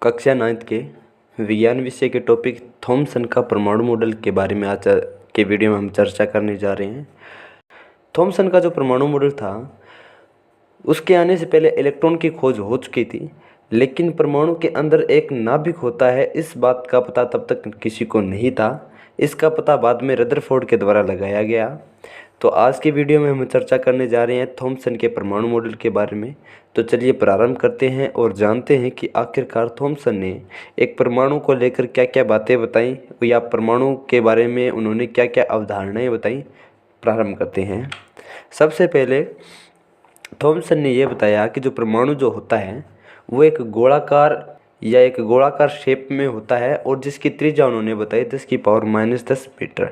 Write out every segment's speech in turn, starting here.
कक्षा 9th के विज्ञान विषय के टॉपिक थॉमसन का परमाणु मॉडल के बारे में आज के वीडियो में हम चर्चा करने जा रहे हैं। थॉमसन का जो परमाणु मॉडल था उसके आने से पहले इलेक्ट्रॉन की खोज हो चुकी थी, लेकिन परमाणु के अंदर एक नाभिक होता है इस बात का पता तब तक किसी को नहीं था। इसका पता बाद में रदरफोर्ड के द्वारा लगाया गया। तो आज के वीडियो में हम चर्चा करने जा रहे हैं थॉमसन के परमाणु मॉडल के बारे में। तो चलिए प्रारंभ करते हैं और जानते हैं कि आखिरकार थॉमसन ने एक परमाणु को लेकर क्या क्या बातें बताई या परमाणु के बारे में उन्होंने क्या क्या अवधारणाएं बताई। प्रारंभ करते हैं। सबसे पहले थॉमसन ने यह बताया कि जो परमाणु जो होता है वो एक गोलाकार शेप में होता है और जिसकी त्रिज्या उन्होंने बताई 10⁻⁻10 मीटर।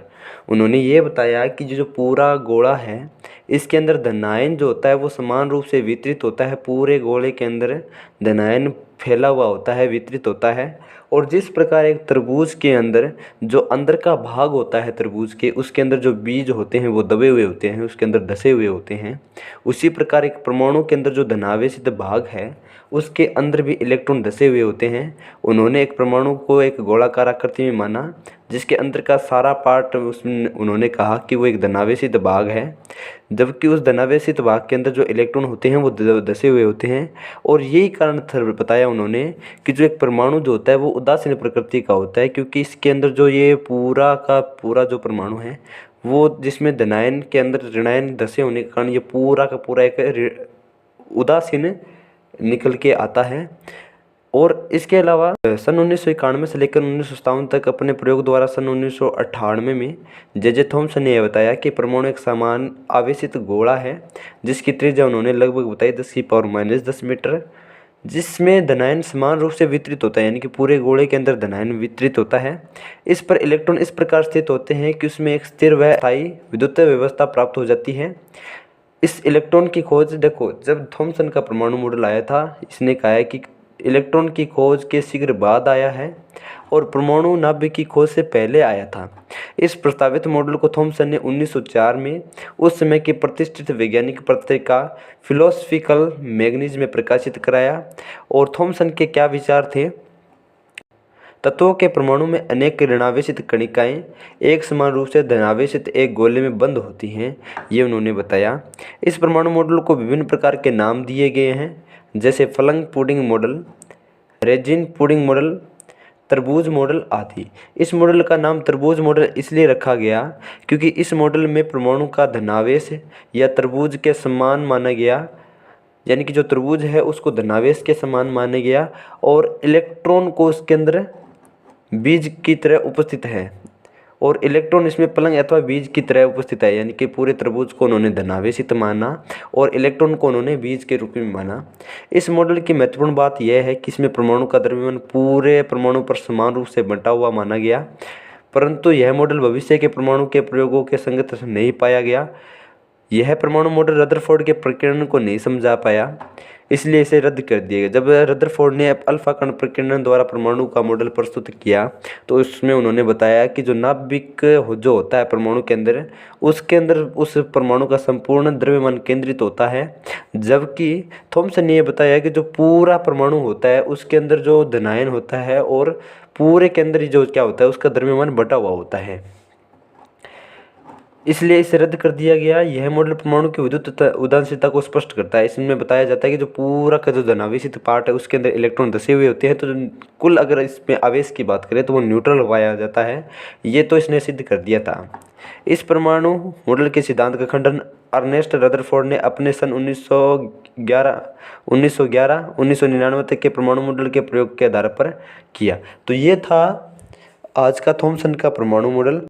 उन्होंने ये बताया कि जो पूरा गोला है इसके अंदर धनायन जो होता है वो समान रूप से वितरित होता है। पूरे गोले के अंदर धनायन फैला हुआ होता है, वितरित होता है। और जिस प्रकार एक तरबूज के अंदर जो अंदर का भाग होता है तरबूज के, उसके अंदर जो बीज होते हैं वो दबे हुए होते हैं, उसके अंदर धसे हुए होते हैं, उसी प्रकार एक परमाणु के अंदर जो धनावेशित भाग है उसके अंदर भी इलेक्ट्रॉन धसे हुए होते हैं। उन्होंने एक परमाणु को एक गोलाकार आकृति में माना जिसके अंदर का सारा पार्ट उसमें उन्होंने कहा कि वो एक धनावेशित भाग है, जबकि उस धनावेशित भाग के अंदर जो इलेक्ट्रॉन होते हैं वो धसे हुए होते हैं। और यही कारण बताया उन्होंने कि जो एक परमाणु जो होता है वो उदासीन प्रकृति का होता है, क्योंकि इसके अंदर जो ये पूरा का पूरा जो परमाणु है वो जिसमें धनायन के अंदर ऋणायन धसे होने के कारण ये पूरा का पूरा एक उदासीन निकल के आता है। और इसके अलावा सन 1991 से लेकर 1957 तक अपने प्रयोग द्वारा सन 1998 में जे थॉमसन ने यह बताया कि परमाणु एक समान आवेशित गोला है जिसकी त्रिज्या उन्होंने लगभग बताई 10⁻⁻10 मीटर, जिसमें धनायन समान रूप से वितरित होता है, यानी कि पूरे गोले के अंदर धनायन वितरित होता है। इस पर इलेक्ट्रॉन इस प्रकार स्थित होते हैं कि उसमें एक स्थिर व स्थायी विद्युतीय व्यवस्था प्राप्त हो जाती है। इस इलेक्ट्रॉन की खोज देखो, जब थॉमसन का परमाणु मॉडल आया था इसने कहा है कि इलेक्ट्रॉन की खोज के शीघ्र बाद आया है और परमाणु नाभिक की खोज से पहले आया था। इस प्रस्तावित मॉडल को थॉमसन ने 1904 में उस समय की प्रतिष्ठित वैज्ञानिक पत्रिका फिलोसफिकल मैगजीन में प्रकाशित कराया। और थॉमसन के क्या विचार थे? तत्वों के परमाणु में अनेक ऋणावेशित कणिकाएं एक समान रूप से धनावेशित एक गोले में बंद होती हैं, ये उन्होंने बताया। इस परमाणु मॉडल को विभिन्न प्रकार के नाम दिए गए हैं, जैसे plum pudding model, raisin pudding model, तरबूज मॉडल आदि। इस मॉडल का नाम तरबूज मॉडल इसलिए रखा गया क्योंकि इस मॉडल में परमाणु का धनावेश या तरबूज के समान माना गया, यानी कि जो तरबूज है उसको धनावेश के समान माना गया और इलेक्ट्रॉन को उसके अंदर बीज की तरह उपस्थित है और इलेक्ट्रॉन इसमें पलंग अथवा बीज की तरह उपस्थित है, यानी कि पूरे तरबूज को उन्होंने धनावेशित माना और इलेक्ट्रॉन को उन्होंने बीज के रूप में माना। इस मॉडल की महत्वपूर्ण बात यह है कि इसमें परमाणु का द्रव्यमान पूरे परमाणु पर समान रूप से बंटा हुआ माना गया, परंतु यह मॉडल भविष्य के परमाणु के प्रयोगों के संगत नहीं पाया गया। यह परमाणु मॉडल रदरफोर्ड के प्रकीर्णन को नहीं समझा पाया, इसलिए इसे रद्द कर दिया गया। जब रदरफोर्ड ने अल्फा कण प्रकीर्णन द्वारा परमाणु का मॉडल प्रस्तुत किया तो उसमें उन्होंने बताया कि जो नाभिक जो होता है परमाणु के अंदर, उसके अंदर उस परमाणु का संपूर्ण द्रव्यमान केंद्रित होता है, जबकि थॉमसन ने यह बताया कि जो पूरा परमाणु होता है उसके अंदर जो धनायन होता है और पूरे के अंदर जो क्या होता है उसका द्रव्यमान बटा हुआ होता है, इसलिए इसे रद्द कर दिया गया। यह मॉडल परमाणु की विद्युत उदासीनता को स्पष्ट करता है। इसमें बताया जाता है कि जो पूरा का जो धनावेशित पार्ट है उसके अंदर इलेक्ट्रॉन धसे हुए होते हैं, तो कुल अगर इसमें आवेश की बात करें तो वो न्यूट्रल पाया जाता है। ये तो इसने सिद्ध कर दिया था। इस परमाणु मॉडल के सिद्धांत का खंडन अर्नेस्ट रदरफोर्ड ने अपने सन 1999 तक के परमाणु मॉडल के प्रयोग के आधार पर किया। तो ये था आज का थॉमसन का परमाणु मॉडल।